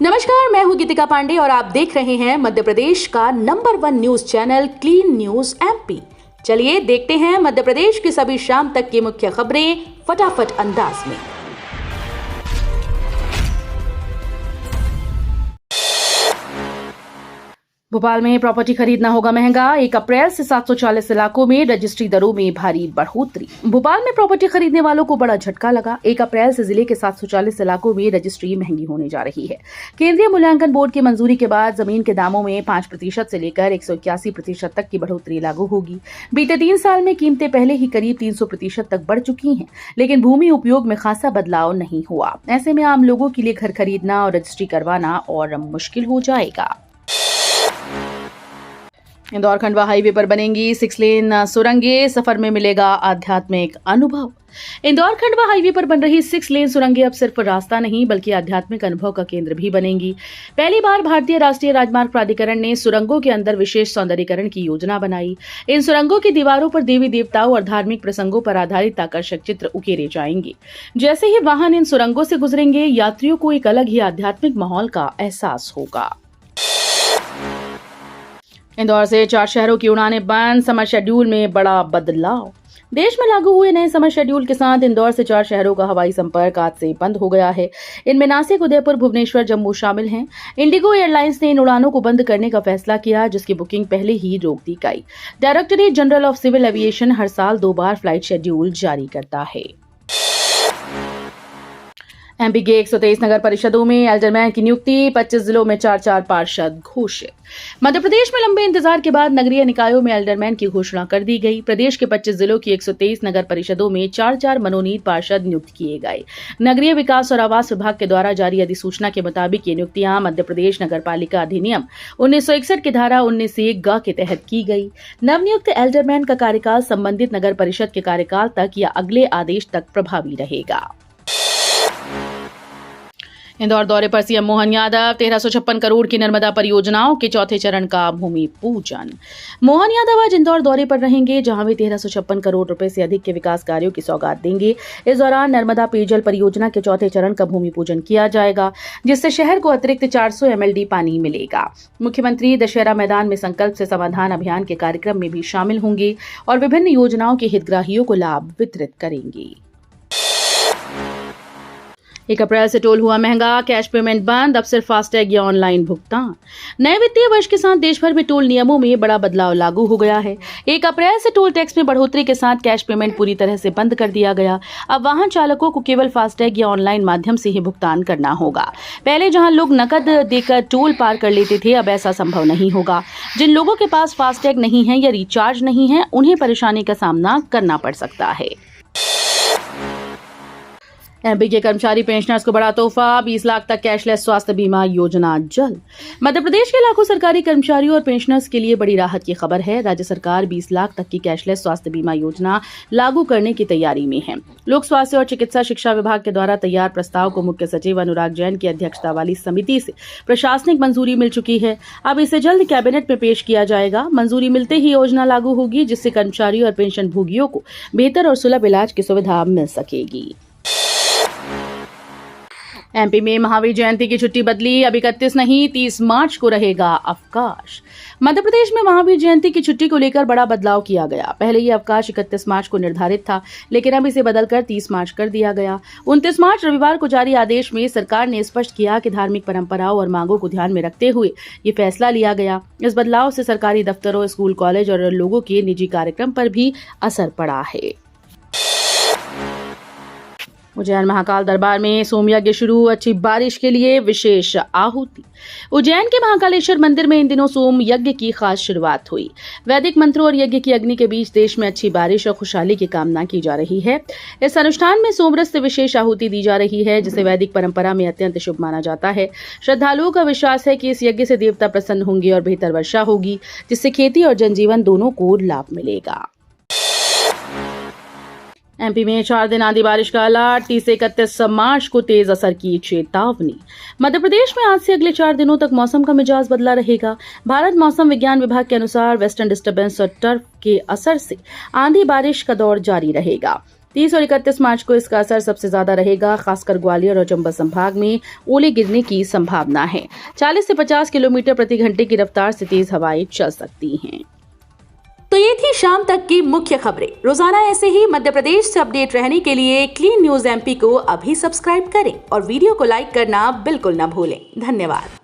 नमस्कार, मैं हूं गीतिका पांडे और आप देख रहे हैं मध्य प्रदेश का number 1 news channel clean news MP. चलिए देखते हैं मध्य प्रदेश की सभी शाम तक की मुख्य खबरें फटाफट अंदाज में। भोपाल में प्रॉपर्टी खरीदना होगा महंगा। 1 अप्रैल से 740 इलाकों में रजिस्ट्री दरों में भारी बढ़ोतरी। भोपाल में प्रॉपर्टी खरीदने वालों को बड़ा झटका लगा। 1 अप्रैल से जिले के 740 इलाकों में रजिस्ट्री महंगी होने जा रही है। केंद्रीय मूल्यांकन बोर्ड की मंजूरी के बाद जमीन के दामों में 5% से लेकर 181% तक की बढ़ोतरी लागू होगी। बीते 3 साल में कीमतें पहले ही करीब 300% तक बढ़ चुकी हैं, लेकिन भूमि उपयोग में खासा बदलाव नहीं हुआ। ऐसे में आम लोगों के लिए घर खरीदना और रजिस्ट्री करवाना और मुश्किल हो जाएगा। इंदौर खंडवा हाईवे पर बनेंगी 6 लेन सुरंगें, सफर में मिलेगा आध्यात्मिक अनुभव। इंदौर खंडवा हाईवे पर बन रही 6 लेन सुरंगें अब सिर्फ रास्ता नहीं बल्कि आध्यात्मिक अनुभव का केंद्र भी बनेंगी। पहली बार भारतीय राष्ट्रीय राजमार्ग प्राधिकरण ने सुरंगों के अंदर विशेष सौंदर्यीकरण की योजना बनाई। इन सुरंगों की दीवारों पर देवी देवताओं और धार्मिक प्रसंगों पर आधारित आकर्षक चित्र उकेरे जाएंगे। जैसे ही वाहन इन सुरंगों से गुजरेंगे, यात्रियों को एक अलग ही आध्यात्मिक माहौल का एहसास होगा। इंदौर से 4 शहरों की उड़ानें बंद, समर शेड्यूल में बड़ा बदलाव। देश में लागू हुए नए समर शेड्यूल के साथ इंदौर से 4 शहरों का हवाई संपर्क आज से बंद हो गया है। इनमें नासिक, उदयपुर, भुवनेश्वर, जम्मू शामिल हैं। इंडिगो एयरलाइंस ने इन उड़ानों को बंद करने का फैसला किया, जिसकी बुकिंग पहले ही रोक दी गई। Directorate general of civil aviation हर साल 2 बार फ्लाइट शेड्यूल जारी करता है। एमपी के 123 नगर परिषदों में एल्डरमैन की नियुक्ति, 25 जिलों में 4-4 पार्षद घोषित। मध्य प्रदेश में लंबे इंतजार के बाद नगरीय निकायों में एल्डरमैन की घोषणा कर दी गई। प्रदेश के 25 जिलों की 123 नगर परिषदों में 4-4 मनोनीत पार्षद नियुक्त किए गए। नगरीय विकास और आवास विभाग के द्वारा जारी अधिसूचना के मुताबिक ये नियुक्तियां मध्य प्रदेश नगरपालिका अधिनियम 1961 की धारा 19(1) के तहत की गई। नवनियुक्त एल्डरमैन का कार्यकाल संबंधित नगर परिषद के कार्यकाल तक या अगले आदेश तक प्रभावी रहेगा। इंदौर दौरे पर सीएम मोहन यादव, 1356 करोड़ की नर्मदा परियोजनाओं के 4थे चरण का भूमि पूजन। मोहन यादव आज इंदौर दौरे पर रहेंगे, जहां वे 1356 करोड़ रुपए से अधिक के विकास कार्यों की सौगात देंगे। इस दौरान नर्मदा पेयजल परियोजना के 4थे चरण का भूमि पूजन किया जाएगा, जिससे शहर को अतिरिक्त 400 MLD पानी मिलेगा। मुख्यमंत्री दशहरा मैदान में संकल्प से समाधान अभियान के कार्यक्रम में भी शामिल होंगे और विभिन्न योजनाओं के हितग्राहियों को लाभ वितरित करेंगे। 1 अप्रैल से टोल हुआ महंगा, कैश पेमेंट बंद, अब सिर्फ फास्टैग या ऑनलाइन भुगतान। नए वित्तीय वर्ष के साथ देश भर में टोल नियमों में बड़ा बदलाव लागू हो गया है। 1 अप्रैल से टोल टैक्स में बढ़ोतरी के साथ कैश पेमेंट पूरी तरह से बंद कर दिया गया। अब वाहन चालकों को केवल फास्टैग या ऑनलाइन माध्यम से ही भुगतान करना होगा। पहले जहां लोग नकद देकर टोल पार कर लेते थे, अब ऐसा संभव नहीं होगा। जिन लोगों के पास फास्टैग नहीं है या रिचार्ज नहीं है, उन्हें परेशानी का सामना करना पड़ सकता है। एमपी के कर्मचारी पेंशनर्स को बड़ा तोहफा, 20 लाख तक कैशलेस स्वास्थ्य बीमा योजना जल्द। मध्य प्रदेश के लाखों सरकारी कर्मचारियों और पेंशनर्स के लिए बड़ी राहत की खबर है। राज्य सरकार 20 लाख तक की कैशलेस स्वास्थ्य बीमा योजना लागू करने की तैयारी में है। लोक स्वास्थ्य और चिकित्सा शिक्षा विभाग के द्वारा तैयार प्रस्ताव को मुख्य सचिव अनुराग जैन की अध्यक्षता वाली समिति से प्रशासनिक मंजूरी मिल चुकी है। अब इसे जल्द कैबिनेट में पेश किया जाएगा। मंजूरी मिलते ही योजना लागू होगी, जिससे कर्मचारियों और पेंशन भोगियों को बेहतर और सुलभ इलाज की सुविधा मिल सकेगी। एमपी में महावीर जयंती की छुट्टी बदली, अब 31 नहीं 30 मार्च को रहेगा अवकाश। मध्य प्रदेश में महावीर जयंती की छुट्टी को लेकर बड़ा बदलाव किया गया। पहले ये अवकाश 31 मार्च को निर्धारित था, लेकिन अब इसे बदलकर 30 मार्च कर दिया गया। 29 मार्च रविवार को जारी आदेश में सरकार ने स्पष्ट किया कि धार्मिक परंपराओं और मांगों को ध्यान में रखते हुए ये फैसला लिया गया। इस बदलाव से सरकारी दफ्तरों, स्कूल, कॉलेज और लोगों के निजी कार्यक्रम पर भी असर पड़ा है। उज्जैन महाकाल दरबार में सोमयज्ञ शुरू, अच्छी बारिश के लिए विशेष आहुति। उज्जैन के महाकालेश्वर मंदिर में इन दिनों सोम यज्ञ की खास शुरुआत हुई। वैदिक मंत्रों और यज्ञ की अग्नि के बीच देश में अच्छी बारिश और खुशहाली की कामना की जा रही है। इस अनुष्ठान में सोमरस से विशेष आहुति दी जा रही है, जिसे वैदिक परंपरा में अत्यंत शुभ माना जाता है। श्रद्धालुओं का विश्वास है कि इस यज्ञ से देवता प्रसन्न होंगे और बेहतर वर्षा होगी, जिससे खेती और जनजीवन दोनों को लाभ मिलेगा। एमपी में 4 दिन आंधी बारिश का अलर्ट, 30 से 31 मार्च को तेज असर की चेतावनी। मध्य प्रदेश में आज से अगले 4 दिनों तक मौसम का मिजाज बदला रहेगा। भारत मौसम विज्ञान विभाग के अनुसार वेस्टर्न डिस्टर्बेंस और टर्फ के असर से आंधी बारिश का दौर जारी रहेगा। 30 और 31 मार्च को इसका असर सबसे ज्यादा रहेगा। खासकर ग्वालियर और चंबल संभाग में ओले गिरने की संभावना है। 40 से 50 किलोमीटर प्रति घंटे की रफ्तार से तेज हवाएं चल सकती हैं। तो ये थी शाम तक की मुख्य खबरें। रोजाना ऐसे ही मध्य प्रदेश से अपडेट रहने के लिए क्लीन न्यूज MP को अभी सब्सक्राइब करें और वीडियो को लाइक करना बिल्कुल न भूलें। धन्यवाद।